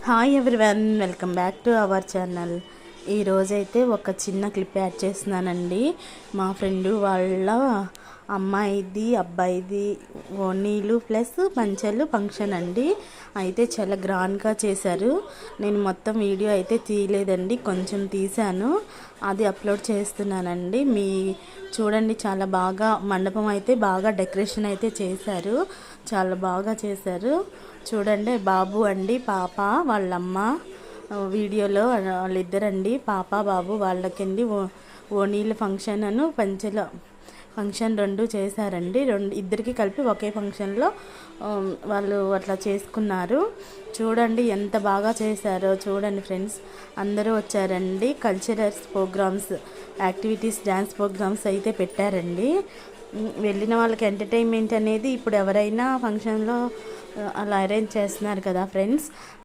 Hi everyone, welcome back to our channel. ఈరోజైతే ఒక చిన్న క్లిప్ యాడ్ చేస్తున్నానండి. మా ఫ్రెండు వాళ్ళ అమ్మాయిది అబ్బాయిది ఓణీలు ప్లస్ పంచెలు ఫంక్షన్ అండి. అయితే చాలా గ్రాండ్గా చేశారు. నేను మొత్తం వీడియో అయితే తీయలేదండి, కొంచెం తీశాను, అది అప్లోడ్ చేస్తున్నానండి. చూడండి, చాలా బాగా మండపం అయితే బాగా డెకరేషన్ అయితే చేశారు, చాలా బాగా చేశారు. చూడండి, బాబు అండి పాప వాళ్ళమ్మ వీడియోలో వాళ్ళిద్దరండి, పాప బాబు వాళ్ళకండి ఓణీల ఫంక్షన్ అను పంచెల ఫంక్షన్ రెండు చేశారండి. ఇద్దరికి కలిపి ఒకే ఫంక్షన్లో వాళ్ళు అట్లా చేసుకున్నారు. చూడండి ఎంత బాగా చేశారో. చూడండి ఫ్రెండ్స్, అందరూ వచ్చారండి. Culturals programmes, activities, dance programmes అయితే పెట్టారండి. వెళ్ళిన వాళ్ళకి ఎంటర్టైన్మెంట్ అనేది ఇప్పుడు ఎవరైనా ఫంక్షన్లో అలా అరేంజ్ చేస్తున్నారు కదా ఫ్రెండ్స్.